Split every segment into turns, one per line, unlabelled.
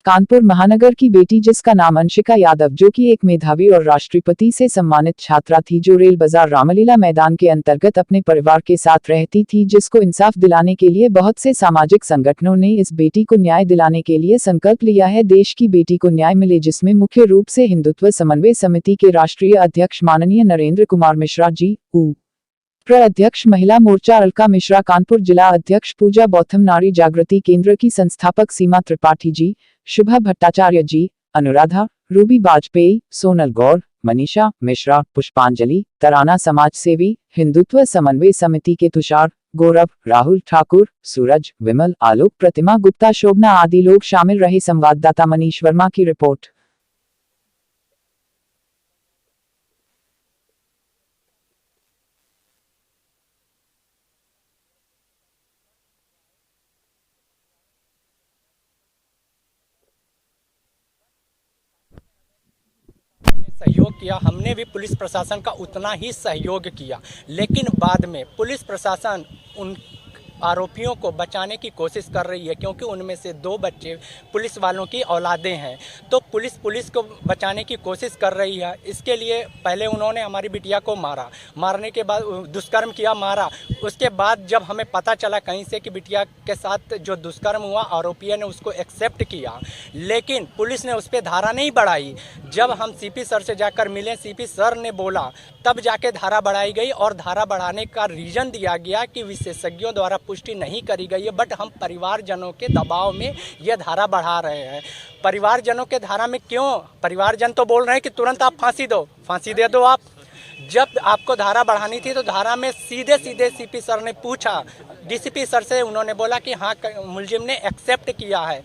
कानपुर महानगर की बेटी जिसका नाम अंशिका यादव, जो कि एक मेधावी और राष्ट्रपति से सम्मानित छात्रा थी, जो रेल बाजार रामलीला मैदान के अंतर्गत अपने परिवार के साथ रहती थी, जिसको इंसाफ दिलाने के लिए बहुत से सामाजिक संगठनों ने इस बेटी को न्याय दिलाने के लिए संकल्प लिया है। देश की बेटी को न्याय मिले, जिसमें मुख्य रूप से हिंदुत्व समन्वय समिति के राष्ट्रीय अध्यक्ष माननीय नरेंद्र कुमार मिश्रा जी, अध्यक्ष महिला मोर्चा अलका मिश्रा, कानपुर जिला अध्यक्ष पूजा बौद्धम, नारी जागृति केंद्र की संस्थापक सीमा त्रिपाठी जी, शुभा भट्टाचार्य जी, अनुराधा, रूबी वाजपेयी, सोनल गौर, मनीषा मिश्रा, पुष्पांजलि, तराना समाज सेवी, हिंदुत्व समन्वय समिति के तुषार, गौरव, राहुल ठाकुर, सूरज, विमल, आलोक, प्रतिमा गुप्ता, शोभना आदि लोग शामिल रहे। संवाददाता मनीष वर्मा की रिपोर्ट।
सहयोग किया, हमने भी पुलिस प्रशासन का उतना ही सहयोग किया, लेकिन बाद में पुलिस प्रशासन उन आरोपियों को बचाने की कोशिश कर रही है, क्योंकि उनमें से 2 बच्चे पुलिस वालों की औलादें हैं। तो पुलिस को बचाने की कोशिश कर रही है। इसके लिए पहले उन्होंने हमारी बिटिया को मारने के बाद दुष्कर्म किया, मारा। उसके बाद जब हमें पता चला कहीं से कि बिटिया के साथ जो दुष्कर्म हुआ, आरोपी ने उसको एक्सेप्ट किया, लेकिन पुलिस ने उस पर धारा नहीं बढ़ाई। जब हम सीपी सर से जाकर मिले, सीपी सर ने बोला, तब जाके धारा बढ़ाई गई, और धारा बढ़ाने का रीज़न दिया गया कि विशेषज्ञों द्वारा पुष्टि नहीं करी गई है, बट हम परिवारजनों के दबाव में यह धारा बढ़ा रहे हैं। परिवारजनों के धारा में क्यों? परिवारजन तो बोल रहे हैं कि तुरंत आप फांसी दे दो आप। जब आपको धारा बढ़ानी थी तो धारा में सीधे सीपी सर ने पूछा, डीसीपी सर से, उन्होंने बोला कि हाँ, मुलजिम ने एक्सेप्ट किया है।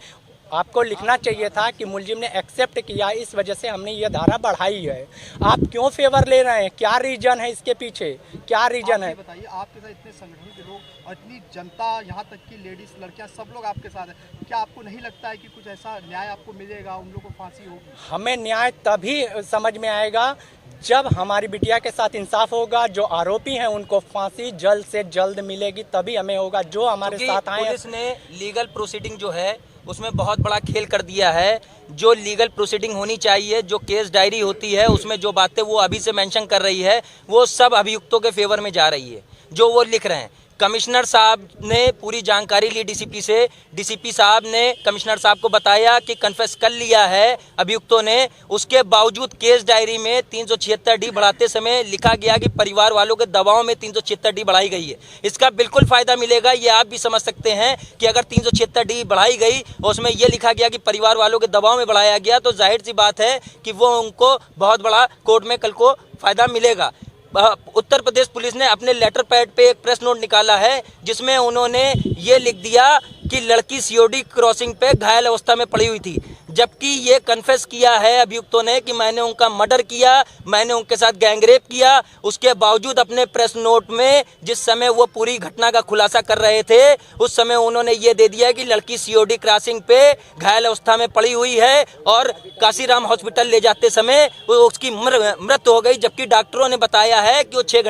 आपको लिखना चाहिए था कि मुलजिम ने एक्सेप्ट किया, इस वजह से हमने ये धारा बढ़ाई है। आप क्यों फेवर ले रहे हैं? क्या रीजन है इसके पीछे? क्या रीजन है?
बताइए, आपके साथ इतने संगठन के लोग और इतनी जनता, यहाँ तक कि लेडीज, लड़कियाँ, सब लोग आपके साथ हैं। क्या आपको नहीं लगता है कि कुछ ऐसा न्याय आपको मिलेगा, उन लोगों को फांसी होगी?
हमें न्याय तभी समझ में आएगा जब हमारी बिटिया के साथ इंसाफ होगा। जो आरोपी हैं उनको फांसी जल्द से जल्द मिलेगी, तभी हमें होगा। जो हमारे साथ आए,
पुलिस ने लीगल प्रोसीडिंग जो है उसमें बहुत बड़ा खेल कर दिया है। जो लीगल प्रोसीडिंग होनी चाहिए, जो केस डायरी होती है, उसमें जो बातें वो अभी से मेंशन कर रही है, वो सब अभियुक्तों के फेवर में जा रही है, जो वो लिख रहे हैं। कमिश्नर साहब ने पूरी जानकारी ली डीसीपी से। डीसीपी साहब ने कमिश्नर साहब को बताया कि कन्फेस कर लिया है अभियुक्तों ने। उसके बावजूद केस डायरी में 376D बढ़ाते समय लिखा गया कि परिवार वालों के दबाव में 376D बढ़ाई गई है। इसका बिल्कुल फायदा मिलेगा, ये आप भी समझ सकते हैं कि अगर 376D बढ़ाई गई और उसमें यह लिखा गया कि परिवार वालों के दबाव में बढ़ाया गया, तो जाहिर सी बात है कि वो उनको बहुत बड़ा कोर्ट में कल को फायदा मिलेगा। उत्तर प्रदेश पुलिस ने अपने लेटर पैड पे एक प्रेस नोट निकाला है, जिसमें उन्होंने ये लिख दिया कि लड़की सीओडी क्रॉसिंग पे घायल अवस्था में पड़ी हुई थी, जबकि ये कन्फेस किया है अभियुक्तों ने कि मैंने उनका मर्डर किया, मैंने उनके साथ गैंगरेप किया। उसके बावजूद अपने प्रेस नोट में जिस समय वो पूरी घटना का खुलासा कर रहे थे, उस समय उन्होंने ये दे दिया कि लड़की सीओडी क्रॉसिंग पे घायल अवस्था में पड़ी हुई है और काशीराम हॉस्पिटल ले जाते समय उसकी मृत्यु हो गई, जबकि डॉक्टरों ने बताया है कि वो 6 घंटे